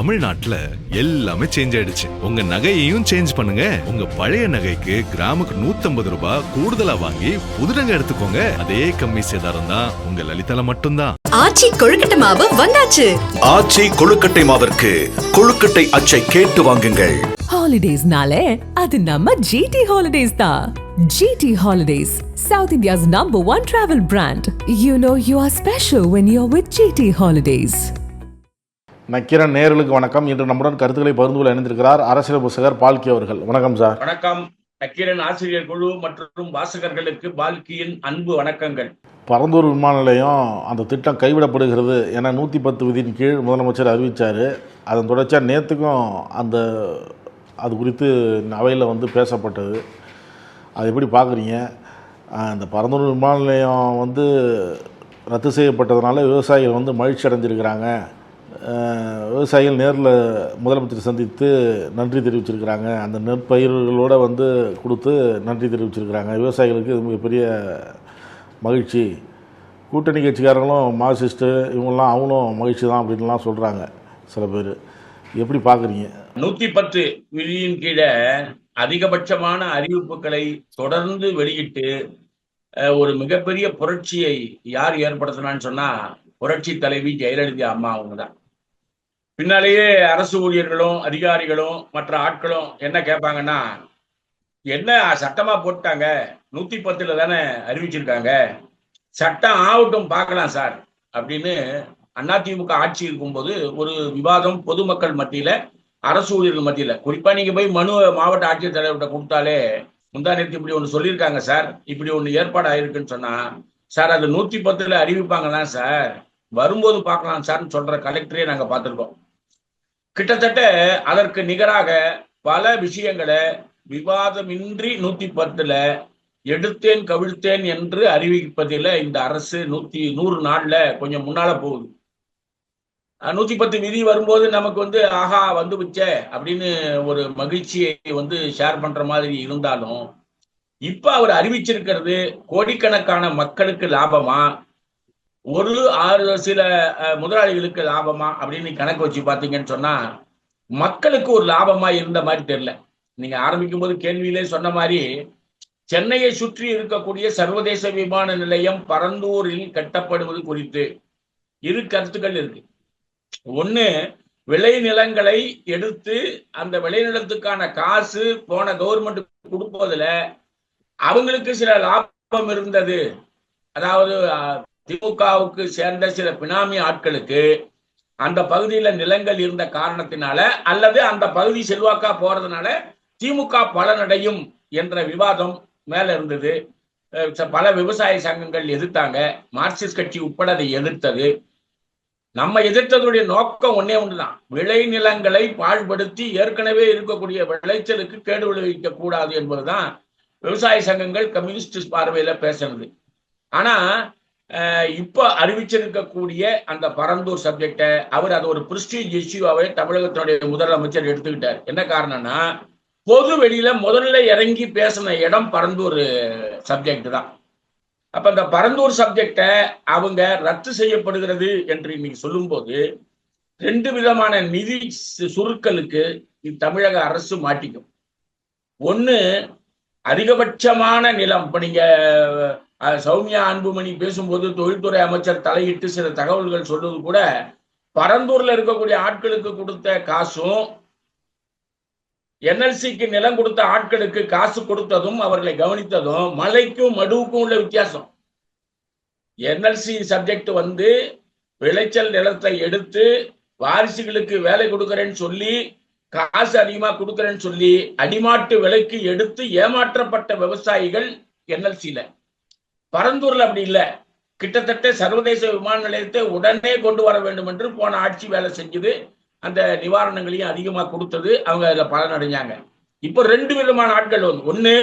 தமிழ்நாட்டுல எல்லாமே சேஞ்ச் ஆயிடுச்சு. உங்க நகையையும் சேஞ்ச் பண்ணுங்க. உங்க பழைய நகைக்கு கிராமுக்கு 150 ரூபாய் கூடுதலா வாங்கி புது நகை எடுத்துக்கோங்க. அதே கம்மி சேதாரம் தான் உங்க லலிதால மட்டும்தான். ஆச்சி கொழுக்கட்டை மாவு வந்தாச்சு. ஆச்சி கொழுக்கட்டை மாவிற்கு கொழுக்கட்டை அச்சை கேட்டு வாங்குங்கள். ஹாலிடேஸ்னாலே அது நம்ம ஜிடி ஹாலிடேஸ் தான். GT Holidays, South India's #1 travel brand. You know you are special when you're with GT Holidays. Nakkheeran நேயர்களுக்கு வணக்கம். இன்று நம்முடன் கருத்துக்களை பகிர்ந்து கொள்ள இணைந்திருக்கிறார் அரசியல் புசகர் பால்கி அவர்கள். வணக்கம் சார். வணக்கம். நக்கீரன் ஆசிரியர் குழு மற்றும் வாசகர்களுக்கு பால்கியின் அன்பு வணக்கங்கள். பரந்தூர் விமான நிலையம் அந்த திட்டம் கைவிடப்படுகிறது என 110 விதியின் கீழ் முதலமைச்சர் அறிவித்தார். அதன் தொடர்ச்சியாக நேற்றுக்கும் அது குறித்து அவையில் பேசப்பட்டது. அது எப்படி பார்க்குறீங்க? இந்த பரந்தூர் விமான நிலையம் ரத்து செய்யப்பட்டதுனால விவசாயிகள் மகிழ்ச்சி அடைஞ்சிருக்கிறாங்க. விவசாயிகள் நேரில் முதலமைச்சர் சந்தித்து நன்றி தெரிவிச்சிருக்கிறாங்க. அந்த நெற்பயிர்களோடு கொடுத்து நன்றி தெரிவிச்சிருக்கிறாங்க. விவசாயிகளுக்கு இது மிகப்பெரிய மகிழ்ச்சி. கூட்டணி கட்சிக்காரங்களும் மார்க்சிஸ்ட்டு இவங்கெல்லாம் அவங்களும் மகிழ்ச்சி தான் அப்படின்லாம் சொல்கிறாங்க சில பேர். எப்படி பார்க்குறீங்க? 110 விதியின் கீழே அதிகபட்சமான அறிவிப்புகளை தொடர்ந்து வெளியிட்டு ஒரு மிகப்பெரிய புரட்சியை யார் ஏற்படுத்தினான்னு சொன்னா புரட்சி தலைவி ஜெயலலிதா அம்மா அவங்க தான். பின்னாலேயே அரசு ஊழியர்களும் அதிகாரிகளும் மற்ற ஆட்களும் என்ன கேட்பாங்கன்னா, என்ன சட்டமா போட்டாங்க, 110 தானே அறிவிச்சிருக்காங்க, சட்டம் ஆகட்டும் பார்க்கலாம் சார் அப்படின்னு அதிமுக ஆட்சி இருக்கும்போது ஒரு விவாதம் பொதுமக்கள் மத்தியில அரசு ஊழியர்கள் மத்தியில, குறிப்பா நீங்க போய் மனு மாவட்ட ஆட்சியர் தலைவர்கிட்ட கொடுத்தாலே முந்தா நேரத்து இப்படி ஒண்ணு சொல்லியிருக்காங்க சார், இப்படி ஒண்ணு ஏற்பாடு ஆயிருக்குன்னு சொன்னா, சார் அது 110 அறிவிப்பாங்க சார், வரும்போது பார்க்கலாம் சார்னு சொல்ற கலெக்டரே நாங்க பார்த்திருக்கோம். கிட்டத்தட்ட அதற்கு நிகராக பல விஷயங்களை விவாதமின்றி 110 எடுத்தேன் கவிழ்த்தேன் என்று அறிவிப்பதில் இந்த அரசு 100 நாள்ல கொஞ்சம் முன்னால போகுது. 110 விதி வரும்போது நமக்கு ஆஹா வந்துவிச்சே அப்படின்னு ஒரு மகிழ்ச்சியை ஷேர் பண்ற மாதிரி இருந்தாலும், இப்ப அவர் அறிவிச்சிருக்கிறது கோடிக்கணக்கான மக்களுக்கு லாபமா, ஒரு சில முதலாளிகளுக்கு லாபமா அப்படின்னு கணக்கு வச்சு பாத்தீங்கன்னு சொன்னா மக்களுக்கு ஒரு லாபமா இருந்த மாதிரி தெரியல. நீங்க ஆரம்பிக்கும் போது கேள்வியிலே சொன்ன மாதிரி சென்னையை சுற்றி இருக்கக்கூடிய சர்வதேச விமான நிலையம் பரந்தூரில் கட்டப்படுவது குறித்து இரு கருத்துக்கள் இருக்கு. ஒண்ணு, விளைநிலங்களை எடுத்து அந்த விளைநிலத்துக்கான காசு போன கவர்மெண்ட் கொடுப்பதுல அவங்களுக்கு சில லாபம் இருந்தது. அதாவது திமுகவுக்கு சேர்ந்த சில பினாமி ஆட்களுக்கு அந்த பகுதியில நிலங்கள் இருந்த காரணத்தினால அல்லது அந்த பகுதி செல்வாக்கா போறதுனால திமுக பலனடையும் என்ற விவாதம் மேல இருந்தது. பல விவசாய சங்கங்கள் எதிர்த்தாங்க. மார்க்சிஸ்ட் கட்சி உட்பட அதை எதிர்த்தது. நம்ம எதிர்த்ததுடைய நோக்கம் ஒன்னே ஒண்ணுதான், விளைநிலங்களை பாழ்படுத்தி ஏற்கனவே இருக்கக்கூடிய விளைச்சலுக்கு கேடு விளைவிக்க கூடாது என்பதுதான் விவசாய சங்கங்கள் கம்யூனிஸ்ட் பார்வையில பேசுறது. ஆனா இப்ப அறிவிச்சிருக்கக்கூடிய அந்த பரந்தூர் சப்ஜெக்ட அவர் அது ஒரு பிரிஸ்டீஜ் இஷ்யூவாவே தமிழகத்தினுடைய முதலமைச்சர் எடுத்துக்கிட்டார். என்ன காரணம்னா, பொது வெளியில முதல்ல இறங்கி பேசின இடம் பரந்தூர் சப்ஜெக்ட் தான். அப்ப இந்த பரந்தூர் சப்ஜெக்ட அவங்க ரத்து செய்யப்படுகிறது என்று இன்னைக்கு சொல்லும் போது 2 விதமான நிதி சுருக்கலுக்கு தமிழக அரசு மாட்டிக்கும். ஒண்ணு, அதிகபட்சமான நிலம். இப்ப நீங்க சௌமியா அன்புமணி பேசும்போது தொழில்துறை அமைச்சர் தலையிட்டு சில தகவல்கள் சொல்றது கூட பரந்தூர்ல இருக்கக்கூடிய ஆட்களுக்கு கொடுத்த காசும் NLCக்கு நிலம் கொடுத்த ஆட்களுக்கு காசு கொடுத்ததும் அவர்களை கவனித்ததும் மலைக்கும் மடுவுக்கும் உள்ள வித்தியாசம். NLC சப்ஜெக்ட் விளைச்சல் நிலத்தை எடுத்து வாரிசுகளுக்கு வேலை கொடுக்கறேன்னு சொல்லி காசு அதிகமா கொடுக்கறேன்னு சொல்லி அடிமாட்டு விலைக்கு எடுத்து ஏமாற்றப்பட்ட விவசாயிகள் NLCல. பரந்தூர்ல அப்படி இல்லை. கிட்டத்தட்ட சர்வதேச விமான நிலையத்தை உடனே கொண்டு வர வேண்டும் என்று போன ஆட்சி வேலை செஞ்சது. அந்த நிவாரணங்களையும் அதிகமா கொடுத்தது. அவங்க அதுல பலனடைஞ்சாங்க. இப்போ 2 விதமான ஆட்கள் ஒண்ணு,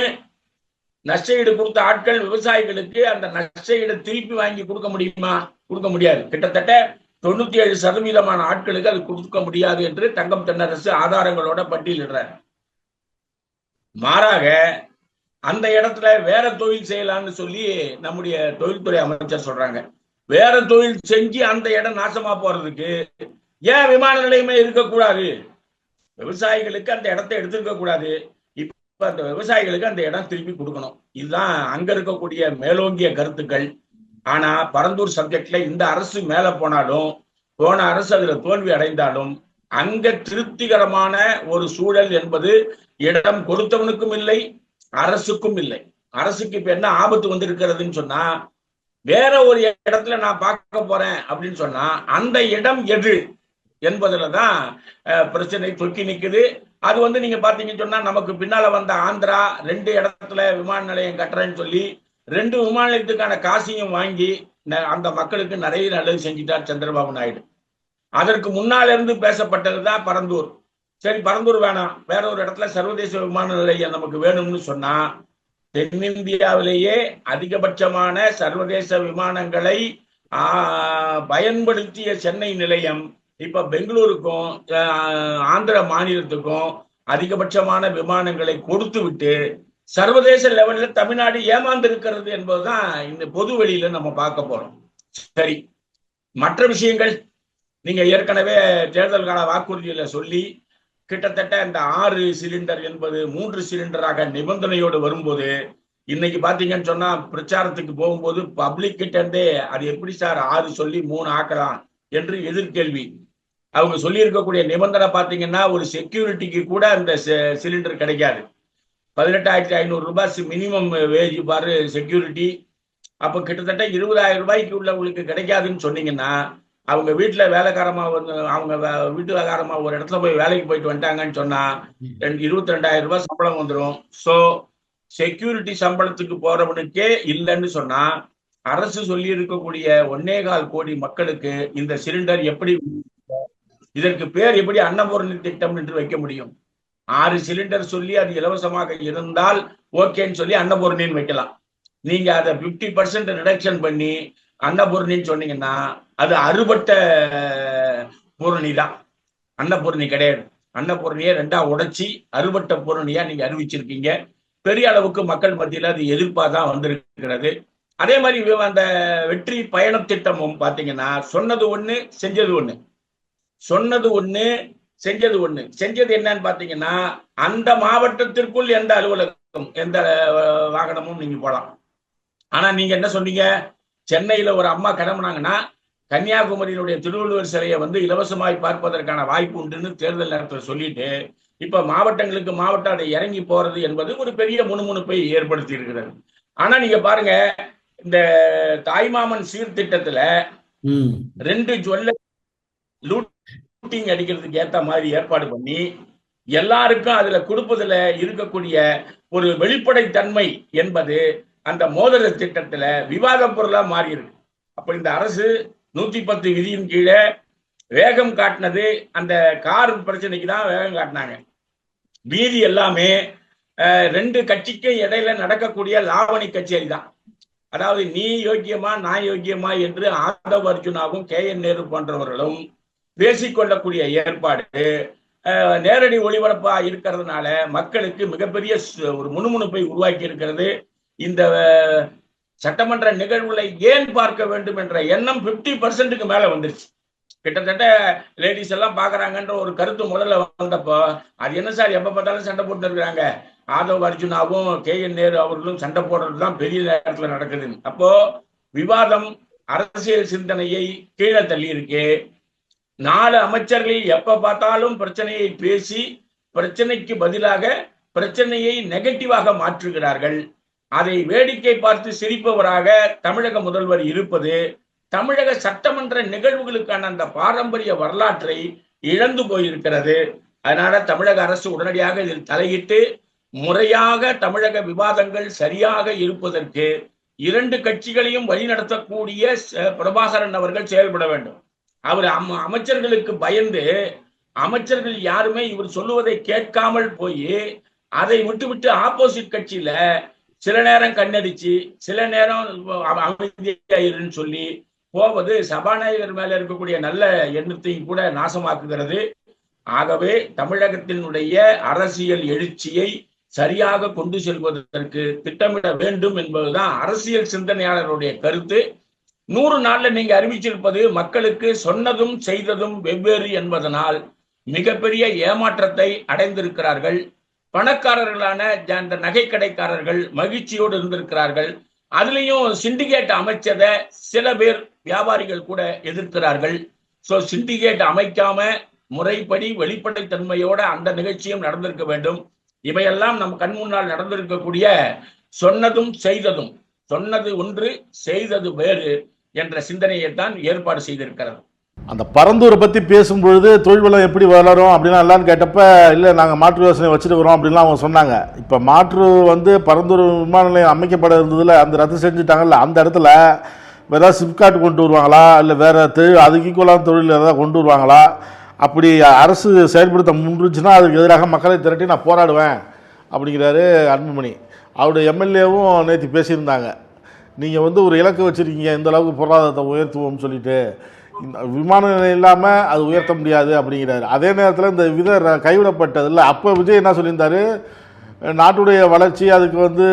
நஷ்டஈடு கொடுத்த ஆட்கள் விவசாயிகளுக்கு அந்த நஷ்டஈடு திருப்பி வாங்கி கொடுக்க முடியுமா? கொடுக்க முடியாது. கிட்டத்தட்ட 97% ஆட்களுக்கு அது கொடுக்க முடியாது என்று தங்கம் தென்னரசு ஆதாரங்களோட பட்டியலிடுறார். மாறாக அந்த இடத்துல வேற தொழில் செய்யலாம்னு சொல்லி நம்முடைய தொழில்துறை அமைச்சர் சொல்றாங்க. வேற தொழில் செஞ்சு அந்த இடம் நாசமா போறதுக்கு ஏன் விமான நிலையமே இருக்கக்கூடாது? விவசாயிகளுக்கு அந்த இடத்தை எடுத்திருக்க கூடாது. இப்ப அந்த விவசாயிகளுக்கு அந்த இடம் திருப்பி கொடுக்கணும். இதுதான் அங்க இருக்கக்கூடிய மேலோங்கிய கருத்துக்கள். ஆனா பரந்தூர் சப்ஜெக்ட்ல இந்த அரசு மேல போனாலும், போன அரசு அதுல தோல்வி அடைந்தாலும், அங்க திருப்திகரமான ஒரு சூழல் என்பது இடம் கொடுத்தவனுக்கும் இல்லை, அரசுக்கும் இல்லை. அரசுக்கு இப்ப என்ன ஆபத்து வந்திருக்கிறதுன்னு சொன்னா, வேற ஒரு இடத்துல நான் பார்க்க போறேன் அப்படின்னு சொன்னா அந்த இடம் எது என்பதுலதான் பிரச்சனை தொக்கி நிக்குது. அது நீங்க பாத்தீங்கன்னு சொன்னா, நமக்கு பின்னால வந்த ஆந்திரா 2 இடத்துல விமான நிலையம் கட்டுறேன்னு சொல்லி 2 விமான நிலையத்துக்கான காசையும் வாங்கி அந்த மக்களுக்கு நிறைய நல்லது செஞ்சிட்டார் சந்திரபாபு நாயுடு. அதற்கு முன்னால இருந்து பேசப்பட்டதுதான் பரந்தூர். சரி, பரந்தூர் வேணாம், வேற ஒரு இடத்துல சர்வதேச விமான நிலையம் நமக்கு வேணும்னு சொன்னா, தென்னிந்தியாவிலேயே அதிகபட்சமான சர்வதேச விமானங்களை பயன்படுத்திய சென்னை நிலையம் இப்ப பெங்களூருக்கும் ஆந்திர மாநிலத்துக்கும் அதிகபட்சமான விமானங்களை கொடுத்து விட்டு சர்வதேச லெவலில் தமிழ்நாடு ஏமாந்து இருக்கிறது என்பதுதான் இந்த பொது வெளியில நம்ம பார்க்க போறோம். சரி, மற்ற விஷயங்கள் நீங்க ஏற்கனவே தேர்தல் கால வாக்குறுதியில சொல்லி கிட்டத்தட்ட இந்த 6 சிலிண்டர் என்பது 3 சிலிண்டராக நிபந்தனையோடு வரும்போது, இன்னைக்கு பாத்தீங்கன்னு சொன்னா பிரச்சாரத்துக்கு போகும்போது பப்ளிக் கிட்ட இருந்தே அது எப்படி சார் 6 சொல்லி 3 ஆக்கலாம் என்று எதிர்கேள்வி. அவங்க சொல்லி இருக்கக்கூடிய நிபந்தனை பாத்தீங்கன்னா, ஒரு செக்யூரிட்டிக்கு கூட அந்த சிலிண்டர் கிடைக்காது. 18,500 ரூபாய் மினிமம் வேஜ் பாரு செக்யூரிட்டி. அப்ப கிட்டத்தட்ட 20,000 ரூபாய்க்கு உள்ளவங்களுக்கு கிடைக்காதுன்னு சொன்னீங்கன்னா, அவங்க வீட்டுல வேலைக்காரமா வந்து அவங்க வீட்டுக்காரமா ஒரு இடத்துல போய் வேலைக்கு போயிட்டு வந்துட்டாங்கன்னு சொன்னா 22,000 ரூபாய் சம்பளம் வந்துடும். சோ செக்யூரிட்டி சம்பளத்துக்கு போறவனுக்கே இல்லைன்னு சொன்னா, அரசு சொல்லி இருக்கக்கூடிய 1.25 கோடி மக்களுக்கு இந்த சிலிண்டர் எப்படி, இதற்கு பேர் எப்படி அன்னபூரணி திட்டம் என்று வைக்க முடியும்? 6 சிலிண்டர் சொல்லி அது இலவசமாக இருந்தால் ஓகேன்னு சொல்லி அன்னபூரணின்னு வைக்கலாம். நீங்க அதை 50% ரிடக்ஷன் பண்ணி அன்னபூரணின்னு சொன்னீங்கன்னா அது அறுபட்ட பூரணி தான், அன்னபூரணி கிடையாது. அன்னபூரணியை 2ஆ உடைச்சி அறுபட்ட பூரணியா நீங்க அறிவிச்சிருக்கீங்க. பெரிய அளவுக்கு மக்கள் மத்தியில் அது எதிர்ப்பாதான் வந்திருக்கிறது. அதே மாதிரி அந்த வெற்றி பயண திட்டமும் பாத்தீங்கன்னா, சொன்னது ஒண்ணு செஞ்சது ஒண்ணு, சொன்னது ஒண்ணு செஞ்சது ஒண்ணு. செஞ்சது என்னன்னு பாத்தீங்கன்னா, அந்த மாவட்டத்திற்குள் எந்த அலுவலகம் எந்த வாகனமும் நீங்க போலாம். ஆனா நீங்க என்ன சொன்னீங்க, சென்னையில ஒரு அம்மா கிளம்புனாங்கன்னா கன்னியாகுமரியினுடைய திருவள்ளுவர் சிலையை இலவசமாய் பார்ப்பதற்கான வாய்ப்பு உண்டுன்னு தேர்தல் நேரத்தில் சொல்லிட்டு, இப்ப மாவட்டங்களுக்கு மாவட்டம் அதை இறங்கி போறது என்பது ஒரு பெரிய முணுமுணுப்பை ஏற்படுத்தி இருக்கிறது. ஆனா நீங்க பாருங்க, இந்த தாய்மாமன் சீர்திட்டத்துல 2 ஜுவல்ல லூட்டிங் அடிக்கிறதுக்கு ஏத்த மாதிரி ஏற்பாடு பண்ணி எல்லாருக்கும் அதுல கொடுப்பதுல இருக்கக்கூடிய ஒரு வெளிப்படைத்தன்மை என்பது அந்த மோதிர திட்டத்துல விவாத பொருளா மாறி இருக்கு. அப்ப இந்த அரசு 110 விதியின் கீழே வேகம் காட்டினது அந்த கார் பிரச்சனைக்கு தான் வேகம் காட்டினாங்க. மீதி எல்லாமே 2 கட்சிக்கும் இடையில நடக்கக்கூடிய லாவணி கச்சேரி தான். அதாவது நீ யோக்கியமா நான் யோக்கியமா என்று ஆதவ் அர்ஜுனாவும் KN நேரு போன்றவர்களும் பேசிக்கொள்ளக்கூடிய ஏற்பாடு நேரடி ஒளிபரப்பா இருக்கிறதுனால மக்களுக்கு மிகப்பெரிய ஒரு முணுமுணுப்பை உருவாக்கி இருக்கிறது. இந்த சட்டமன்ற நிகழ்வுகளை ஏன் பார்க்க வேண்டும் என்ற எண்ணம் 50%க்கு மேல வந்துருச்சு. கிட்டத்தட்ட லேடிஸ் எல்லாம் பாக்குறாங்கன்ற ஒரு கருத்து முதல்ல வந்தப்போ, அது என்ன சார் எப்ப பார்த்தாலும் சண்டை போட்டு இருக்கிறாங்க, ஆதவ் அர்ஜுனாவும் KN நேரு அவர்களும் சண்டை போடுறதுதான் பெரிய நேரத்துல நடக்குது. அப்போ விவாதம் அரசியல் சிந்தனையை கீழே தள்ளி இருக்கு. 4 அமைச்சர்கள் எப்ப பார்த்தாலும் பிரச்சனையை பேசி பிரச்சனைக்கு பதிலாக பிரச்சனையை நெகட்டிவாக மாற்றுகிறார்கள். அதை வேடிக்கை பார்த்து சிரிப்பவராக தமிழக முதல்வர் இருப்பது தமிழக சட்டமன்ற நிகழ்வுகளுக்கான அந்த பாரம்பரிய வரலாற்றை இழந்து போயிருக்கிறது. அதனால தமிழக அரசு உடனடியாக இதில் தலையிட்டு முறையாக தமிழக விவாதங்கள் சரியாக இருப்பதற்கு 2 கட்சிகளையும் வழிநடத்தக்கூடிய பிரபாகரன் அவர்கள் செயல்பட வேண்டும். அவர் அமைச்சர்களுக்கு பயந்து அமைச்சர்கள் யாருமே இவர் சொல்லுவதை கேட்காமல் போய் அதை விட்டு ஆப்போசிட் கட்சியில சில நேரம் கண்ணடிச்சு சில நேரம் அமைதியாயிருன்னு சொல்லி போவது சபாநாயகர் மேல இருக்கக்கூடிய நல்ல எண்ணத்தையும் கூட நாசமாக்குகிறது. ஆகவே தமிழகத்தினுடைய அரசியல் எழுச்சியை சரியாக கொண்டு செல்வதற்கு திட்டமிட வேண்டும் என்பதுதான் அரசியல் சிந்தனையாளருடைய கருத்து. 100 நாள்ல நீங்க அறிவிச்சிருப்பது மக்களுக்கு சொன்னதும் செய்ததும் வெவ்வேறு என்பதனால் மிகப்பெரிய ஏமாற்றத்தை அடைந்திருக்கிறார்கள். பணக்காரர்களான அந்த நகைக்கடைக்காரர்கள் மகிழ்ச்சியோடு இருந்திருக்கிறார்கள். அதுலயும் சிண்டிகேட் அமைச்சதை சில பேர் வியாபாரிகள் கூட எதிர்க்கிறார்கள். சோ சிண்டிகேட் அமைக்காம முறைப்படி வெளிப்படைத்தன்மையோட அந்த நிகழ்ச்சியும் நடந்திருக்க வேண்டும். இவையெல்லாம் நம் கண் முன்னால் நடந்திருக்கக்கூடிய சொன்னதும் செய்ததும், சொன்னது ஒன்று செய்தது வேறு என்ற சிந்தனையை தான் ஏற்பாடு செய்திருக்கிறது. அந்த பரந்தூரை பற்றி பேசும்பொழுது தொழில் வளம் எப்படி வளரும் அப்படின்னா எல்லான்னு கேட்டப்ப இல்லை நாங்கள் மாற்று யோசனை வச்சுட்டு வரோம் அப்படின்லாம் அவங்க சொன்னாங்க. இப்போ மாற்று பரந்தூர் விமான நிலையம் அமைக்கப்பட இருந்ததில் அந்த ரத்து செஞ்சுட்டாங்கல்ல, அந்த இடத்துல ஏதாவது சிப்காட் கொண்டு வருவாங்களா, இல்லை வேறு அதுக்கு ஈக்குவலான தொழில் ஏதாவது கொண்டு வருவாங்களா? அப்படி அரசு செயல்படுத்த முன்னுச்சுன்னா அதுக்கு எதிராக மக்களை திரட்டி நான் போராடுவேன் அப்படிங்கிறாரு அன்புமணி. அவருடைய எம்எல்ஏவும் நேற்று பேசியிருந்தாங்க. நீங்கள் ஒரு இலக்கு வச்சுருக்கீங்க, இந்த அளவுக்கு பொருளாதாரத்தை உயர்த்துவோம்னு சொல்லிட்டு, விமான நிலையம் இல்லாமல் அது உயர்த்த முடியாது அப்படிங்கிறாரு. அதே நேரத்தில் இந்த கைவிடப்பட்டதில்லை. அப்போ விஜய் என்ன சொல்லியிருந்தாரு, நாட்டுடைய வளர்ச்சி அதுக்கு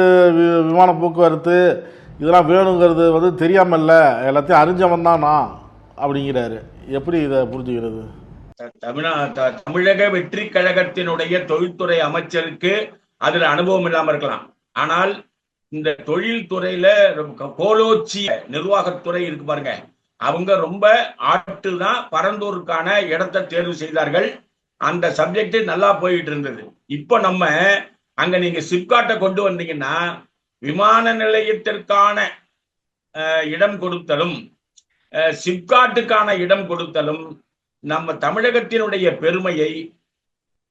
விமான போக்குவரத்து இதெல்லாம் வேணுங்கிறது தெரியாமல்ல, எல்லாத்தையும் அறிஞ்சவன் தான் நான் அப்படிங்கிறாரு. எப்படி இதை புரிஞ்சுக்கிறது? தமிழக வெற்றி கழகத்தினுடைய தொழில்துறை அமைச்சருக்கு அதுல அனுபவம் இல்லாம இருக்கலாம். ஆனால் இந்த தொழில்துறையில கோலோச்சி நிர்வாகத்துறை இருக்கு பாருங்க, அவங்க ரொம்ப ஆட்டு தான் பரந்தூருக்கான இடத்தை தேர்வு செய்தார்கள். அந்த சப்ஜெக்ட் நல்லா போயிட்டு இருந்தது. இப்போ நம்ம அங்க நீங்க சிப்காட்டை கொண்டு வந்தீங்கன்னா விமான நிலையத்திற்கான இடம் கொடுத்தலும் சிப்காட்டுக்கான இடம் கொடுத்தலும் நம்ம தமிழகத்தினுடைய பெருமையை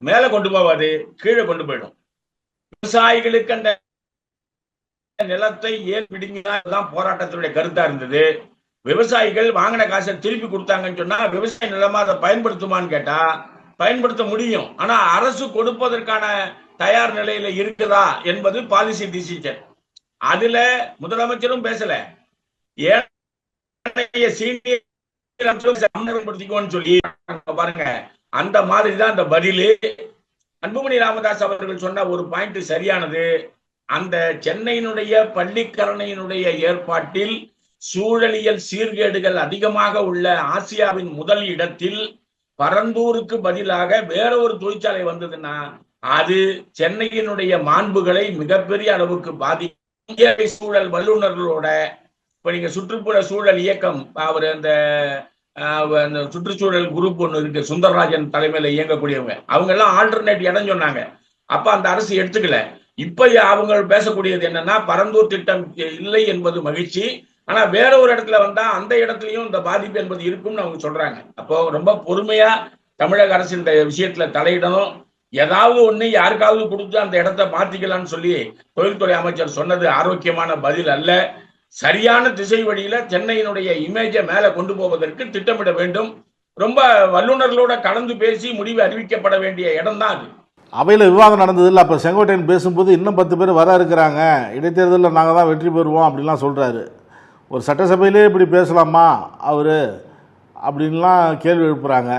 மேல கொண்டு போவாது, கீழே கொண்டு போயிடும். விவசாயிகளுக்கு அந்த நிலத்தை ஏன் விடுங்கதான் போராட்டத்தினுடைய கருத்தா இருந்தது. விவசாயிகள் வாங்கின காசை திருப்பி கொடுத்தாங்கன்னு சொன்னா விவசாய நிலமா அதை பயன்படுத்துமான்னு கேட்டா பயன்படுத்த முடியும். ஆனா அரசு கொடுப்பதற்கான தயார் நிலையில இருக்குதா என்பது பாலிசி டிசிஷன். அதுல முதலமைச்சரும் பேசல, சொல்லி பாருங்க. அந்த மாதிரிதான் அந்த பதிலு. அன்புமணி ராமதாஸ் அவர்கள் சொன்ன ஒரு பாயிண்ட் சரியானது. அந்த சென்னையினுடைய பள்ளிக்கரணையினுடைய ஏற்பாட்டில் சூழலியல் சீர்கேடுகள் அதிகமாக உள்ள ஆசியாவின் முதல் இடத்தில் பரந்தூருக்கு பதிலாக வேற ஒரு தொழிற்சாலை வந்ததுன்னா அது சென்னையினுடைய மாண்புகளை மிகப்பெரிய அளவுக்கு பாதிக்கும். சூழல் வல்லுநர்களோட இப்ப நீங்க சுற்றுப்புற சூழல் இயக்கம், அவர் அந்த சுற்றுச்சூழல் குரூப் ஒண்ணு இருக்கு, சுந்தரராஜன் தலைமையில இயங்கக்கூடியவங்க, அவங்க எல்லாம் ஆல்டர்னேட் இடம் சொன்னாங்க. அப்ப அந்த அரசு எடுத்துக்கல. இப்ப அவங்க பேசக்கூடியது என்னன்னா பரந்தூர் திட்டம் இல்லை என்பது மகிழ்ச்சி, ஆனா வேற ஒரு இடத்துல வந்தா அந்த இடத்துலயும் இந்த பாதிப்பு என்பது இருக்கும்னு அவங்க சொல்றாங்க. அப்போ ரொம்ப பொறுமையா தமிழக அரசு இந்த விஷயத்துல தலையிடணும். ஏதாவது ஒண்ணு யாருக்காவது கொடுத்து அந்த இடத்தை மாத்திக்கலாம்னு சொல்லி தொழில்துறை அமைச்சர் சொன்னது ஆரோக்கியமான பதில் அல்ல. சரியான திசை வழியில சென்னையினுடைய இமேஜை மேல கொண்டு போவதற்கு திட்டமிட வேண்டும். ரொம்ப வல்லுநர்களோட கலந்து பேசி முடிவு அறிவிக்கப்பட வேண்டிய இடம் தான் அது. அவையில் விவாதம் நடந்தது இல்லை. அப்போ செங்கோட்டையன் பேசும்போது இன்னும் 10 பேர் வர இருக்கிறாங்க, இடைத்தேர்தலில் நாங்கள் தான் வெற்றி பெறுவோம் அப்படின்லாம் சொல்கிறாரு. ஒரு சட்டசபையிலே இப்படி பேசலாமா அவர் அப்படின்லாம் கேள்வி எழுப்புறாங்க.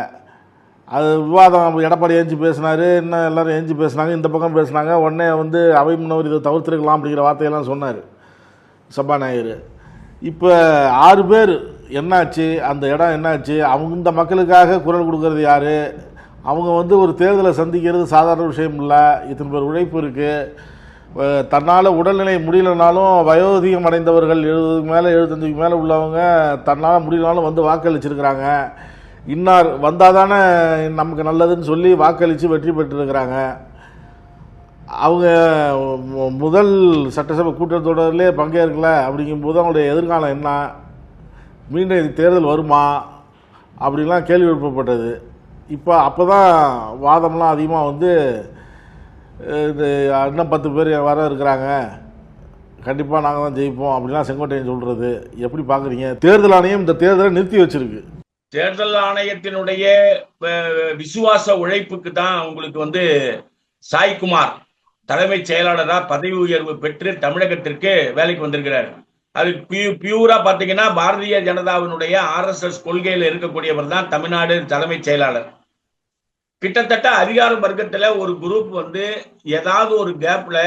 அது விவாதம் எடப்பாடி ஏஞ்சி பேசினார், இன்னும் எல்லோரும் ஏஞ்சி பேசினாங்க, இந்த பக்கம் பேசினாங்க. உடனே அவை முன்னவர் இதை தவிர்த்துருக்கலாம் அப்படிங்கிற வார்த்தையெல்லாம் சொன்னார் சபாநாயகர். இப்போ 6 பேர் என்னாச்சு, அந்த இடம் என்னாச்சு, அவங்க இந்த மக்களுக்காக குரல் கொடுக்கறது யார்? அவங்க ஒரு தேர்தலை சந்திக்கிறது சாதாரண விஷயம் இல்லை. இத்தனை பேர் உழைப்பு இருக்குது. தன்னால் உடல்நிலை முடியலனாலும் வயோதிகம் அடைந்தவர்கள் 70 மேலே 75 மேலே உள்ளவங்க தன்னால் முடியலனாலும் வாக்களிச்சிருக்கிறாங்க. இன்னார் வந்தால் தானே நமக்கு நல்லதுன்னு சொல்லி வாக்களித்து வெற்றி பெற்றிருக்கிறாங்க. அவங்க முதல் சட்டசபை கூட்டத்தொடரிலே பங்கேற்கல. அப்படிங்கும்போது அவங்களுடைய எதிர்காலம் என்ன, மீண்டும் இது தேர்தல் வருமா அப்படின்லாம் கேள்வி எழுப்பப்பட்டது. அப்போ தான் வாதம்லாம் அதிகமாக இது இன்னும் 10 பேர் வர இருக்கிறாங்க, கண்டிப்பாக நாங்கள் தான் ஜெயிப்போம் அப்படிலாம் செங்கோட்டையன் சொல்கிறது. எப்படி பார்க்குறீங்க? தேர்தல் ஆணையம் இந்த தேர்தலை நிறுத்தி வச்சிருக்கு. தேர்தல் ஆணையத்தினுடைய விசுவாச உழைப்புக்கு தான் உங்களுக்கு சாய்குமார் தலைமைச் செயலாளரா பதவி உயர்வு பெற்று தமிழகத்திற்கு வேலைக்கு வந்திருக்கிறார். அது பியூரா பாத்தீங்கன்னா பாரதிய ஜனதாவினுடைய RSS கொள்கையில் இருக்கக்கூடியவர் தான் தமிழ்நாடு தலைமைச் செயலாளர். கிட்டத்தட்ட அதிகார வர்க்கத்துல ஒரு குரூப் ஏதாவது ஒரு கேப்ல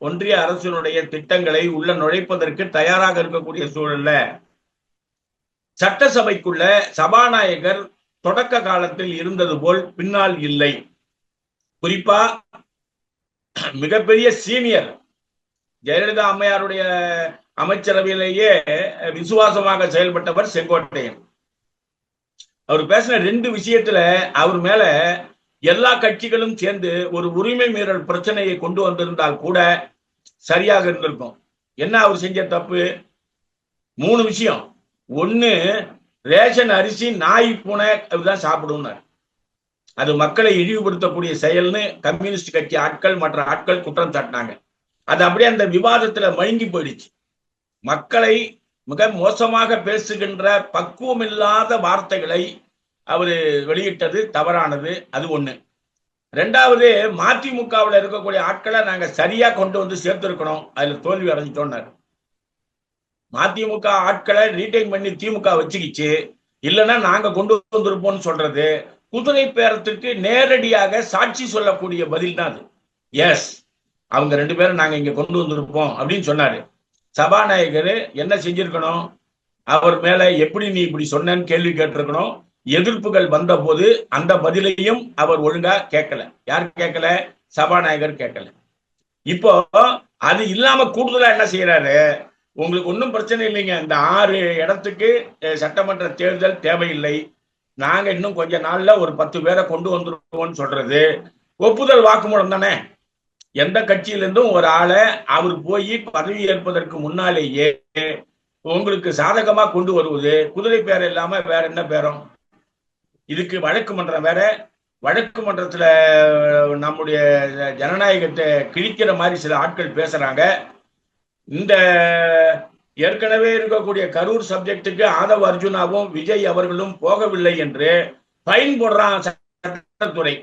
ஒன்றிய அரசினுடைய திட்டங்களை உள்ள நுழைப்பதற்கு தயாராக இருக்கக்கூடிய சூழல்ல சட்டசபைக்குள்ள சபாநாயகர் தொடக்க காலத்தில் இருந்தது போல் பின்னால் இல்லை. குறிப்பா மிகப்பெரிய சீனியர் ஜெயலலிதா அம்மையாருடைய அமைச்சரவையிலேயே விசுவாசமாக செயல்பட்டவர் செங்கோட்டையன். அவர் பேசின 2 விஷயத்துல அவர் மேல எல்லா கட்சிகளும் சேர்ந்து ஒரு உரிமை மீறல் பிரச்சனையை கொண்டு வந்திருந்தால் கூட சரியாக இருந்திருக்கும். என்ன அவர் செஞ்ச தப்பு? 3 விஷயம். 1, ரேஷன் அரிசி நாய் பூனை அதுதான் சாப்பிடும்னார். அது மக்களை இழிவுபடுத்தக்கூடிய செயல்னு கம்யூனிஸ்ட் கட்சி ஆட்கள் மற்ற ஆட்கள் குற்றம் சாட்டினாங்க. அது அப்படியே அந்த விவாதத்துல மழுங்கி போயிடுச்சு. மக்களை மிக மோசமாக பேசுகின்ற பக்குவம் இல்லாத வார்த்தைகளை அவரு வெளியிட்டது தவறானது. அது 1. 2வது, மதிமுகவில் இருக்கக்கூடிய ஆட்களை நாங்க சரியா கொண்டு வந்து சேர்த்திருக்கணும், அதுல தோல்வி அடைஞ்சிட்டோம்னாரு. மதிமுக ஆட்களை ரீடைன் பண்ணி திமுக வச்சுக்கிச்சு, இல்லைன்னா நாங்க கொண்டு வந்திருப்போம்னு சொல்றது குதிரை பேரத்திற்கு நேரடியாக சாட்சி சொல்லக்கூடிய பதில் தான் அது. எஸ், அவங்க 2 பேரும் நாங்க இங்க கொண்டு வந்திருப்போம் அப்படின்னு சொன்னாரு. சபாநாயகர் என்ன செஞ்சிருக்கணும்? அவர் மேல எப்படி நீ இப்படி சொன்னன்னு கேள்வி கேட்டிருக்கணும். எதிர்ப்புகள் வந்த போது அந்த பதிலையும் அவர் ஒழுங்கா கேட்கல. யார் கேட்கல? சபாநாயகர் கேட்கல. இப்போ அது இல்லாம கூடுதலா என்ன செய்யறாரு? உங்களுக்கு ஒன்றும் பிரச்சனை இல்லைங்க, இந்த 6 இடத்துக்கு சட்டமன்ற தேர்தல் தேவையில்லை, நாங்க இன்னும் கொஞ்ச நாள்ல ஒரு 10 பேரை கொண்டு வந்துருவோம்னு சொல்றது ஒப்புதல் வாக்குமூலம் தானே. எந்த கட்சியிலிருந்தும் ஒரு ஆளை அவர் போய் பதவி ஏற்பதற்கு முன்னாலேயே உங்களுக்கு சாதகமா கொண்டு வருவது குதிரை பேர் இல்லாம வேற என்ன பேரும்? இதுக்கு வழக்கு மன்றம் வேற. வழக்கு மன்றத்துல நம்முடைய ஜனநாயகத்தை கிழிக்கிற மாதிரி சில ஆட்கள் பேசுறாங்க. இந்த ஏற்கனவே இருக்கக்கூடிய கரூர் சப்ஜெக்டுக்கு ஆதவ் அர்ஜுனாவும் விஜய் அவர்களும் போகவில்லை என்று ஃபைன் போடுறான் சட்டத்துறை.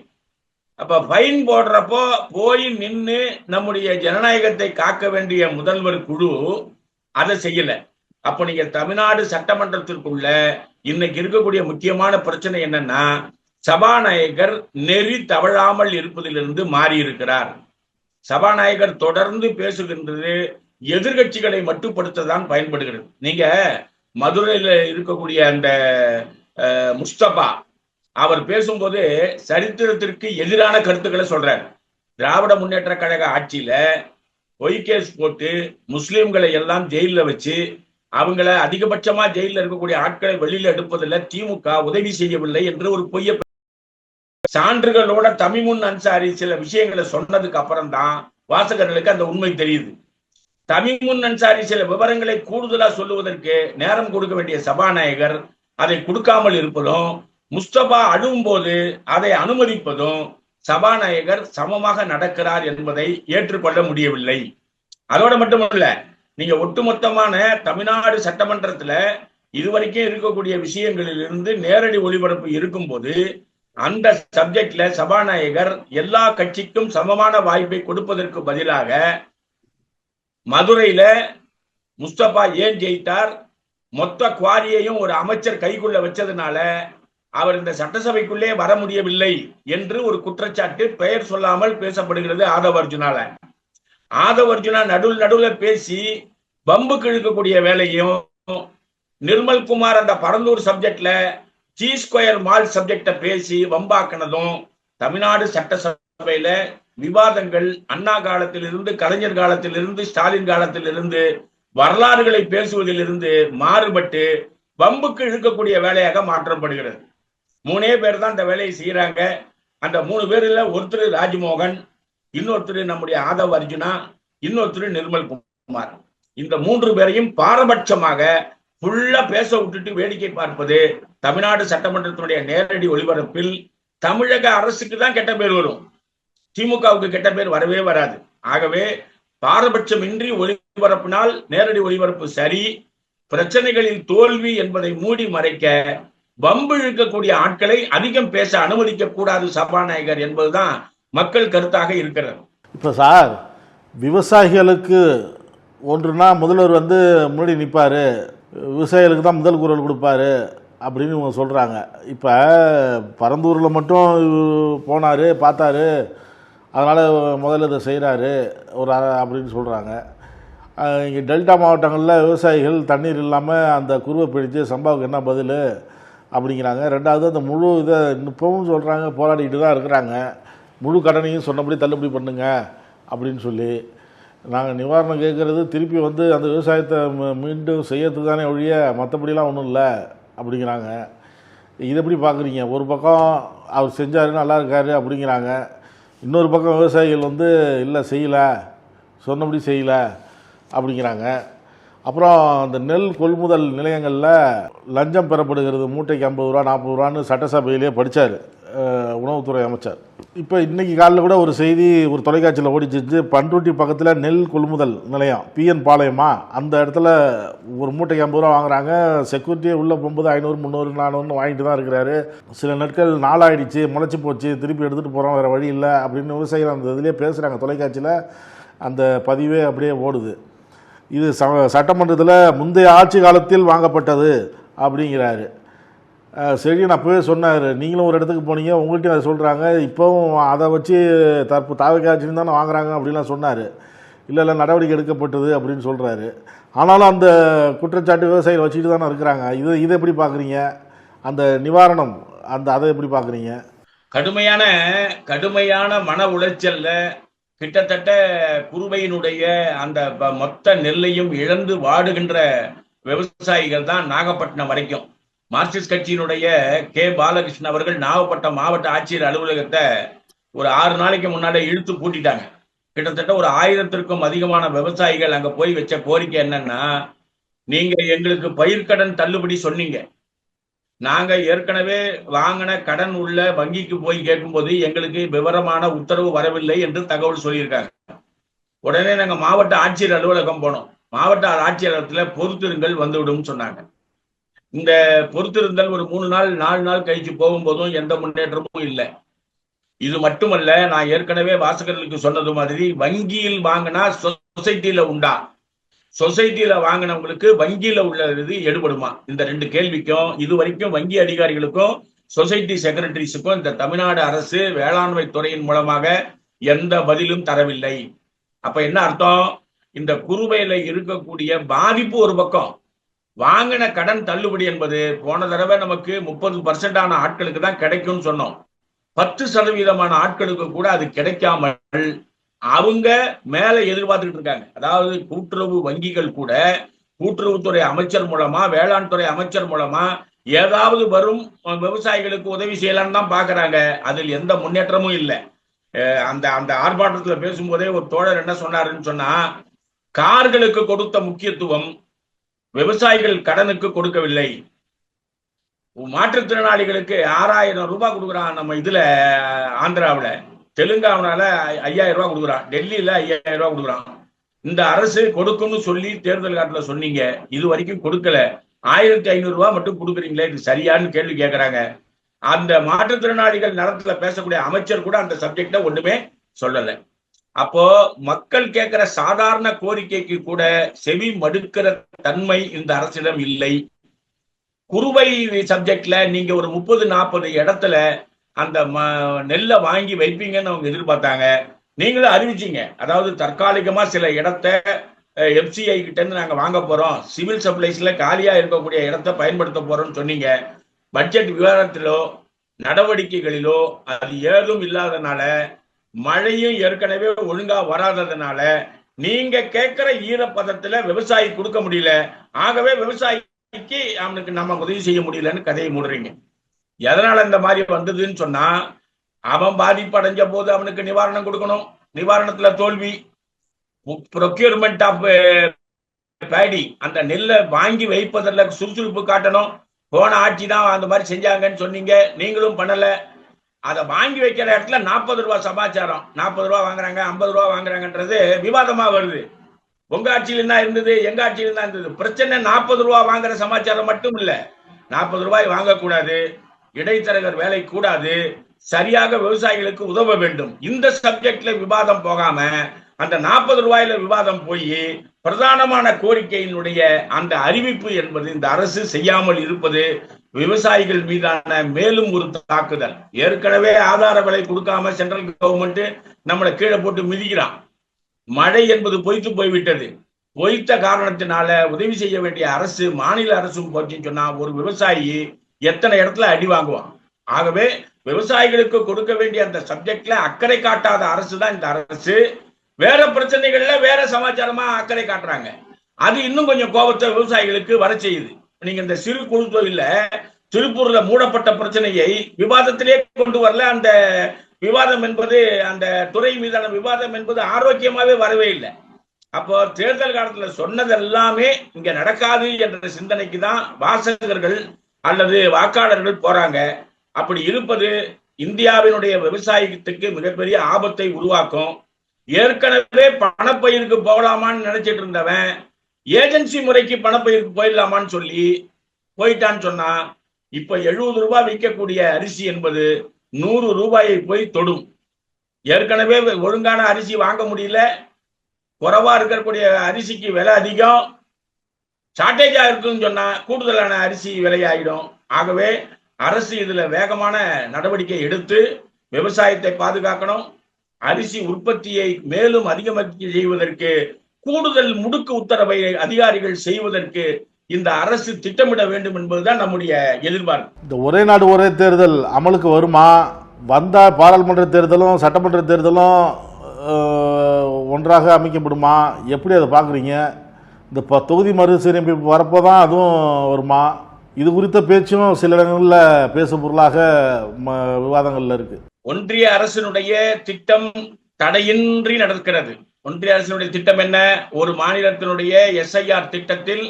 அப்ப ஃபைன் போடுறப்போ போய் நின்று நம்முடைய ஜனநாயகத்தை காக்க வேண்டிய முதல்வர் குழு அதை செய்யல. அப்ப நீங்க தமிழ்நாடு சட்டமன்றத்திற்குள்ள இன்னைக்கு இருக்கக்கூடிய முக்கியமான பிரச்சனை என்னன்னா, சபாநாயகர் நெறி தவழாமல் இருப்பதிலிருந்து மாறி இருக்கிறார். சபாநாயகர் தொடர்ந்து பேசுகின்றது எதிர்கட்சிகளை மட்டுப்படுத்ததான் பயன்படுகிறது. நீங்க மதுரையில இருக்கக்கூடிய அந்த முஸ்தபா அவர் பேசும்போது சரித்திரத்திற்கு எதிரான கருத்துக்களை சொல்றார். திராவிட முன்னேற்ற கழக ஆட்சியில பொய்கேஸ் போட்டு முஸ்லிம்களை எல்லாம் ஜெயில வச்சு அவங்கள அதிகபட்சமா ஜெயில இருக்கக்கூடிய ஆட்களை வெளியில எடுப்பதில் திமுக உதவி செய்யவில்லை என்று ஒரு பொய்ய சான்றுகளோட தமிமுன் அன்சாரி சில விஷயங்களை சொன்னதுக்கு அப்புறம் தான் வாசகர்களுக்கு அந்த உண்மை தெரியுது. தமிமுன் அன்சாரி சில விவரங்களை கூடுதலா சொல்லுவதற்கு நேரம் கொடுக்க வேண்டிய சபாநாயகர் அதை கொடுக்காமல் இருப்பதும், முஸ்தபா அழுவும் போது அதை அனுமதிப்பதும் சபாநாயகர் சமமாக நடக்கிறார் என்பதை ஏற்றுக்கொள்ள முடியவில்லை. அதோட மட்டுமல்ல, நீங்க ஒட்டுமொத்தமான தமிழ்நாடு சட்டமன்றத்துல இதுவரைக்கும் இருக்கக்கூடிய விஷயங்களில் இருந்து நேரடி ஒளிபரப்பு இருக்கும் போது அந்த சப்ஜெக்ட்ல சபாநாயகர் எல்லா கட்சிக்கும் சமமான வாய்ப்பை கொடுப்பதற்கு பதிலாக மதுரையில முஸ்தபா ஏன் ஜெயித்தார், மொத்த குவாரியையும் ஒரு அமைச்சர் கைக்குள்ள வச்சதுனால அவர் இந்த சட்டசபைக்குள்ளே வர முடியவில்லை என்று ஒரு குற்றச்சாட்டு பெயர் சொல்லாமல் பேசப்படுகிறது ஆதவ் அர்ஜுனால. ஆதவ் அர்ஜுனா நடுவுல பேசி பம்புக்கு இழுக்கக்கூடிய வேலையும், நிர்மல்குமார் அந்த பரந்தூர் சப்ஜெக்ட்ல ஜி ஸ்கொயர் மால் சப்ஜெக்ட பேசி வம்பாக்கினதும் தமிழ்நாடு சட்டசபையில விவாதங்கள் அண்ணா காலத்திலிருந்து, கலைஞர் காலத்திலிருந்து, ஸ்டாலின் காலத்திலிருந்து வரலாறுகளை பேசுவதிலிருந்து மாறுபட்டு வம்புக்கு இழுக்கக்கூடிய வேலையாக மாற்றப்படுகிறது. 3 பேர் தான் இந்த வேலையை செய்யறாங்க. அந்த 3 பேர்ல ஒருத்தர் ராஜ்மோகன், இன்னொருத்தர் நம்முடைய ஆதவ் அர்ஜுனா, இன்னொருத்தர் நிர்மல்குமார். இந்த 3 பேரையும் பாரபட்சமாக ஃபுல்லா பேச விட்டுட்டு வேடிக்கை பார்ப்பது தமிழ்நாடு சட்டமன்றத்தினுடைய நேரடி ஒளிபரப்பில் தமிழக அரசுக்கு தான் கெட்ட பேர் வரும், திமுகவுக்கு கெட்ட பேர் வரவே வராது. ஆகவே பாரபட்சமின்றி ஒளிபரப்பினால் நேரடி ஒளிபரப்பு சரி, பிரச்சனைகளில் தோல்வி என்பதை மூடி மறைக்க வம்பு இழுக்கக்கூடிய ஆட்களை அதிகம் பேச அனுமதிக்க கூடாது சபாநாயகர் என்பதுதான் மக்கள் கருத்தாக இருக்கிறது. இப்போ சார், விவசாயிகளுக்கு ஒன்றுனா முதல்வர் வந்து முன்னாடி நிற்பார், விவசாயிகளுக்கு தான் முதல் குரல் கொடுப்பாரு அப்படின்னு இவங்க சொல்கிறாங்க. இப்போ பரந்தூரில் மட்டும் போனார், பார்த்தாரு, அதனால் முதல்ல இதை செய்கிறாரு ஒரு அப்படின்னு சொல்கிறாங்க. இங்கே டெல்டா மாவட்டங்களில் விவசாயிகள் தண்ணீர் இல்லாமல் அந்த குருவை பிடித்து சம்பாவுக்கு என்ன பதில் அப்படிங்கிறாங்க. ரெண்டாவது அந்த முழு இதை இப்பவும் சொல்கிறாங்க, போராடிக்கிட்டு தான் இருக்கிறாங்க, முழு கடனையும் சொன்னபடி தள்ளுபடி பண்ணுங்க அப்படின்னு சொல்லி. நாங்கள் நிவாரணம் கேட்குறது திருப்பி வந்து அந்த விவசாயத்தை மீண்டும் செய்யறதுக்கு தானே ஒழிய மற்றபடிலாம் ஒன்றும் இல்லை அப்படிங்கிறாங்க. இதை எப்படி பார்க்குறீங்க? ஒரு பக்கம் அவர் செஞ்சார் நல்லா இருக்காரு அப்படிங்கிறாங்க, இன்னொரு பக்கம் விவசாயிகள் வந்து இல்லை செய்யலை, சொன்னபடி செய்யலை அப்படிங்கிறாங்க. அப்புறம் அந்த நெல் கொள்முதல் நிலையங்களில் லஞ்சம் பெறப்படுகிறது, மூட்டைக்கு 50 ரூபா 40 ரூபான்னு சட்டசபையிலே படித்தார் உணவுத்துறை அமைச்சர். இப்போ இன்றைக்கி காலையில் கூட ஒரு செய்தி ஒரு தொலைக்காட்சியில் ஓடிச்சிச்சு, பண்ருட்டி பக்கத்தில் நெல் கொள்முதல் நிலையம் பிஎன் பாளையமா, அந்த இடத்துல ஒரு மூட்டைக்கு 50 ரூபா வாங்குறாங்க, செக்யூரிட்டியே உள்ளே போகும்போது 500 300 400 வாங்கிட்டு தான் இருக்கிறாரு. சில நாட்கள் நாளாயிடுச்சு, முளைச்சி போச்சு, திருப்பி எடுத்துகிட்டு போகிறோம், வேறு வழி இல்லை அப்படின்னு விவசாயிகள் அந்த இதுலேயே பேசுகிறாங்க. தொலைக்காட்சியில் அந்த பதிவே அப்படியே ஓடுது. இது சட்டமன்றத்தில் முந்தைய ஆட்சி காலத்தில் வாங்கப்பட்டது அப்படிங்கிறாரு. சரி, நான் அப்போவே சொன்னார், நீங்களும் ஒரு இடத்துக்கு போனீங்க, உங்கள்கிட்ட அதை சொல்கிறாங்க, இப்போவும் அதை வச்சு தாவக்காட்சின்னு தானே வாங்குறாங்க அப்படின்லாம் சொன்னார். இல்லை நடவடிக்கை எடுக்கப்பட்டது அப்படின்னு சொல்கிறாரு. ஆனாலும் அந்த குற்றச்சாட்டு விவசாயிகள் வச்சுக்கிட்டு தானே இருக்கிறாங்க. இதை எப்படி பார்க்குறீங்க? அந்த நிவாரணம் அதை எப்படி பார்க்குறீங்க? கடுமையான மன உளைச்சல்ல கிட்டத்தட்ட குருவையினுடைய அந்த மொத்த நெல்லையும் இழந்து வாடுகின்ற விவசாயிகள் தான் நாகப்பட்டினம் வரைக்கும். மார்க்சிஸ்ட் கட்சியினுடைய கே பாலகிருஷ்ணன் அவர்கள் நாகப்பட்டினம் மாவட்ட ஆட்சியர் அலுவலகத்தை ஒரு 6 நாளைக்கு முன்னாடி இழுத்து பூட்டிட்டாங்க. கிட்டத்தட்ட ஒரு 1000த்திற்கும் அதிகமான விவசாயிகள் அங்க போய் வச்ச கோரிக்கை என்னன்னா, நீங்க எங்களுக்கு பயிர்க்கடன் தள்ளுபடி சொன்னீங்க, நாங்க ஏற்கனவே வாங்கின கடன் உள்ள வங்கிக்கு போய் கேட்கும்போது எங்களுக்கு விவரமான உத்தரவு வரவில்லை என்று தகவல் சொல்லியிருக்காங்க. உடனே நாங்க மாவட்ட ஆட்சியர் அலுவலகம் போனோம். மாவட்ட ஆட்சியர் அலுவலகத்துல பொறுத்திருங்கள் வந்துவிடும் சொன்னாங்க. இந்த பொறுத்திருந்தல் ஒரு 3 நாள் 4 நாள் கழிச்சு போகும்போதும் எந்த முன்னேற்றமும் இல்லை. இது மட்டுமல்ல, நான் ஏற்கனவே வாசகர்களுக்கு சொன்னது மாதிரி வங்கியில் வாங்கினா சொசைட்டில உண்டா, சொசைட்டில வாங்கினவங்களுக்கு வங்கியில உள்ளது எடுபடுமா? இந்த 2 கேள்விக்கும் இதுவரைக்கும் வங்கி அதிகாரிகளுக்கும் சொசைட்டி செக்ரட்டரிஸுக்கும் இந்த தமிழ்நாடு அரசு வேளாண்மை துறையின் மூலமாக எந்த பதிலும் தரவில்லை. அப்ப என்ன அர்த்தம்? இந்த குறுவையில இருக்கக்கூடிய பாதிப்பு ஒரு பக்கம், வாங்கின கடன் தள்ளுபடி என்பது போன தடவை நமக்கு 30% ஆட்களுக்கு தான் கிடைக்கும்னு சொன்னோம். 10% ஆட்களுக்கு கூட அது கிடைக்காமல் அவங்க மேல எதிர்பார்த்துக்கிட்டு இருக்காங்க. அதாவது கூட்டுறவு வங்கிகள் கூட கூட்டுறவுத்துறை அமைச்சர் மூலமா, வேளாண் துறை அமைச்சர் மூலமா ஏதாவது வரும் விவசாயிகளுக்கு உதவி செய்யலான்னு தான் பாக்குறாங்க. அதில் எந்த முன்னேற்றமும் இல்லை. அந்த ஆர்ப்பாட்டத்துல பேசும்போதே ஒரு தோழர் என்ன சொன்னாருன்னு சொன்னா, கார்களுக்கு கொடுத்த முக்கியத்துவம் விவசாயிகள் கடனுக்கு கொடுக்கவில்லை. மாற்றுத்திறனாளிகளுக்கு 6000 ரூபாய் கொடுக்குறான் நம்ம இதுல ஆந்திராவில, தெலுங்கானால 5000 ரூபாய் கொடுக்குறான், டெல்லியில 5000 ரூபாய் கொடுக்குறான். இந்த அரசு கொடுக்கும்னு சொல்லி தேர்தல் காலத்துல சொன்னீங்க, இது வரைக்கும் கொடுக்கல, 1500 ரூபாய் மட்டும் கொடுக்குறீங்களே, இது சரியான்னு கேள்வி கேட்கறாங்க. அந்த மாற்றுத்திறனாளிகள் நலத்துல பேசக்கூடிய அமைச்சர் கூட அந்த சப்ஜெக்ட ஒண்ணுமே சொல்லல. அப்போ மக்கள் கேட்கிற சாதாரண கோரிக்கைக்கு கூட செவி மடுக்கிற தன்மை இந்த அரசிடம் இல்லை. குறுவை சப்ஜெக்ட்ல நீங்க ஒரு 30-40 இடத்துல அந்த நெல்லை வாங்கி வைப்பீங்கன்னு அவங்க எதிர்பார்த்தாங்க. நீங்களும் அறிவிச்சீங்க, அதாவது தற்காலிகமா சில இடத்த எஃப்சிஐ கிட்ட இருந்து நாங்க வாங்க போறோம், சிவில் சப்ளைஸ்ல காலியா இருக்கக்கூடிய இடத்த பயன்படுத்த போறோம்னு சொன்னீங்க. பட்ஜெட் விவகாரத்திலோ நடவடிக்கைகளிலோ அது ஏதும் இல்லாதனால, மழையும் ஏற்கனவே ஒழுங்கா வராததுனால நீங்க கேட்கிற ஈரப்பதத்துல விவசாயி கொடுக்க முடியல. ஆகவே விவசாயிக்கு அவனுக்கு நம்ம உதவி செய்ய முடியலன்னு கதையை மூடுறீங்க. எதனால இந்த மாதிரி வந்ததுன்னு சொன்னா, அவன் பாதிப்படைஞ்ச போது அவனுக்கு நிவாரணம் கொடுக்கணும், நிவாரணத்துல தோல்வி. ப்ரொக்யூர்மெண்ட் ஆஃப் பேடி, அந்த நெல்லை வாங்கி வைப்பதில் சுறுசுறுப்பு காட்டணும். போன ஆட்சி தான் அந்த மாதிரி செஞ்சாங்கன்னு சொன்னீங்க, நீங்களும் பண்ணல. அதை வாங்கி வைக்கிற இடத்துல 40 ரூபாய் சமாச்சாரம், 40 ரூபாய் வாங்குறாங்க 50 ரூபாய் வாங்குறாங்கன்றது விவாதமா வருது. உங்க ஆட்சியில் என்ன இருந்தது, எங்க ஆட்சியில் தான் இருந்தது. பிரச்சனை 40 ரூபாய் வாங்குற சமாச்சாரம் மட்டும் இல்ல, 40 ரூபாய் வாங்கக்கூடாது, இடைத்தரகர் வேலை கூடாது, சரியாக விவசாயிகளுக்கு உதவ வேண்டும். இந்த சப்ஜெக்ட்ல விவாதம் போகாம அந்த 40 ரூபாயில விவாதம் போய் பிரதானமான கோரிக்கையினுடைய அந்த அறிவிப்பு என்பது இந்த அரசு செய்யாமல் இருப்பது விவசாயிகள் மீதான மேலும் ஒரு தாக்குதல். ஏற்கனவே ஆதார விலை கொடுக்காம சென்ட்ரல் கவர்மெண்ட் நம்மளை கீழே போட்டு மிதிக்கிறான். மழை என்பது பொய்த்து போய்விட்டது. பொய்த்த காரணத்தினால உதவி செய்ய வேண்டிய அரசு, மாநில அரசும் போச்சுன்னு சொன்னா ஒரு விவசாயி எத்தனை இடத்துல அடி வாங்குவான். ஆகவே விவசாயிகளுக்கு கொடுக்க வேண்டிய அந்த சப்ஜெக்ட்ல அக்கறை காட்டாத அரசு தான் இந்த அரசு. வேற பிரச்சனைகள்ல வேற சமாச்சாரமா அக்கறை காட்டுறாங்க. அது இன்னும் கொஞ்சம் கோபத்தை விவசாயிகளுக்கு வர செய்யுது. நீங்க இந்த சிறு குழு தொழில திருப்பூர்ல மூடப்பட்ட பிரச்சனையை விவாதத்திலே கொண்டு வரல. அந்த விவாதம் என்பது, அந்த துறை மீதான விவாதம் என்பது ஆரோக்கியமாவே வரவே இல்லை. அப்போ தேர்தல் காலத்துல சொன்னது எல்லாமே இங்க நடக்காது என்ற சிந்தனைக்கு தான் வாசகர்கள் அல்லது வாக்காளர்கள் போறாங்க. அப்படி இருப்பது இந்தியாவினுடைய விவசாயத்துக்கு மிகப்பெரிய ஆபத்தை உருவாக்கும். ஏற்கனவே பணப்பயிருக்கு போகலாமான்னு நினைச்சிட்டு இருந்தவன் ஏஜென்சி முறைக்கு பணப்பயிருக்கு போயிடலாமான்னு சொல்லி போயிட்டான்னு சொன்னா இப்ப 70 ரூபாய் விற்கக்கூடிய அரிசி என்பது 100 ரூபாயை போய் தொடும். ஏற்கனவே ஒழுங்கான அரிசி வாங்க முடியல, குறைவா இருக்கக்கூடிய அரிசிக்கு விலை அதிகம், ஷார்டேஜா இருக்குன்னு சொன்னா கூடுதலான அரிசி விலையாயிடும். ஆகவே அரசு இதுல வேகமான நடவடிக்கை எடுத்து விவசாயத்தை பாதுகாக்கணும். அரிசி உற்பத்தியை மேலும் அதிகமாக்கி செய்வதற்கு கூடுதல் முடுக்கு உத்தரவை அதிகாரிகள் செய்வதற்கு இந்த அரசு திட்டமிட வேண்டும் என்பதுதான் நம்முடைய எதிர்பார்ப்பு. இந்த ஒரே நாடு ஒரே தேர்தல் அமலுக்கு வருமா? வந்தா பாராளுமன்ற தேர்தலும் சட்டமன்ற தேர்தலும் ஒன்றாக அமைக்கப்படுமா? எப்படி அதை பார்க்குறீங்க? இந்த தொகுதி மறுசீரமைப்பு வரப்போதான் அதுவும் வருமா? இது குறித்த பேச்சும் சில இடங்களில் பேசும் பொருளாக விவாதங்கள்ல இருக்கு. ஒன்றிய அரசினுடைய திட்டம் தடையின்றி நடக்கிறது. ஒன்றிய அரசினுடைய திட்டம் என்ன? ஒரு மாநிலத்தினுடைய எஸ்ஐஆர் திட்டத்தில்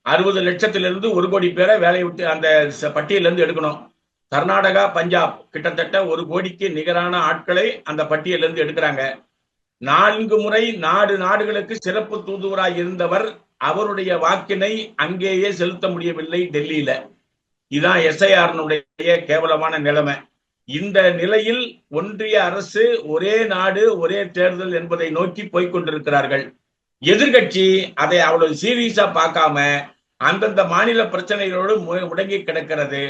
60 லட்சத்திலிருந்து 1 கோடி பேரை வேலையை விட்டு அந்த பட்டியலிருந்து எடுக்கணும். கர்நாடகா, பஞ்சாப் கிட்டத்தட்ட 1 கோடிக்கு நிகரான ஆட்களை அந்த பட்டியலிருந்து எடுக்கிறாங்க. 4 முறை நாடுகளுக்கு சிறப்பு தூதுவராய் இருந்தவர் அவருடைய வாக்கினை அங்கேயே செலுத்த முடியவில்லை டெல்லியில. இதுதான் எஸ்ஐஆர் கேவலமான நிலைமை. இந்த நிலையில் ஒன்றிய அரசு ஒரே நாடு ஒரே தேர்தல் என்பதை நோக்கி போய்கொண்டிருக்கிறார்கள். எதிர்கட்சி அதை அவ்வளவு சீரியஸா பார்க்காம அந்தந்த மாநில பிரச்சனைகளோடு முடங்கி கிடக்கிறது.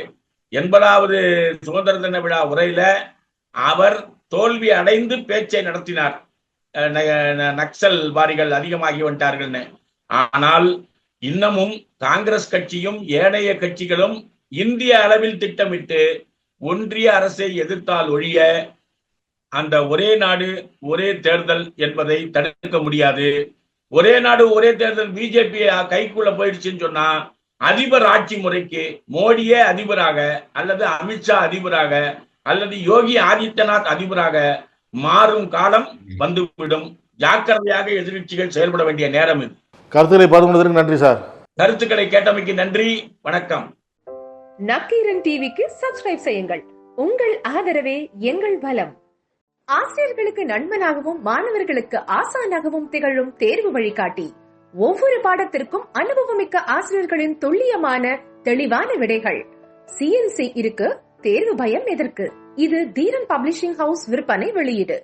80வது சுதந்திர தின விழா உரையில அவர் தோல்வி அடைந்து பேச்சை நடத்தினார், நக்சல் வாரிகள் அதிகமாகி விட்டார்கள்னு. ஆனால் இன்னமும் காங்கிரஸ் கட்சியும் ஏனைய கட்சிகளும் இந்திய அளவில் திட்டமிட்டு ஒன்றிய அரசை எதிர்த்தால் ஒழிய அந்த ஒரே நாடு ஒரே தேர்தல் என்பதை தடுக்க முடியாது. ஒரே நாடு ஒரே தேர்தல் பிஜேபி கைக்குள்ள போயிடுச்சுன்னு சொன்னா அதிபர் ஆட்சி முறைக்கு மோடியே அதிபராக அல்லது அமித்ஷா அதிபராக அல்லது யோகி ஆதித்யநாத் அதிபராக மாறும் காலம் வந்துவிடும். ஜாக்கிரதையாக எதிர்கட்சிகள் செயல்பட வேண்டிய நேரம் இது. கருத்துக்களை பகிர்ந்ததற்கு நன்றி சார். கருத்துக்களை கேட்டமைக்கு நன்றி, வணக்கம். நக்கீரன் டிவிக்கு சப்ஸ்கிரைப் செய்யுங்கள். உங்கள் ஆதரவே எங்கள் பலம். ஆசிரியர்களுக்கு நண்பனாகவும் மாணவர்களுக்கு ஆசானாகவும் திகழும் தேர்வு வழிகாட்டி. ஒவ்வொரு பாடத்திற்கும் அனுபவமிக்க ஆசிரியர்களின் துல்லியமான தெளிவான விடைகள். CNC இருக்கு, தேர்வு பயம் எதற்கு? இது தீரன் பப்ளிஷிங் ஹவுஸ் விற்பனை வெளியீடு.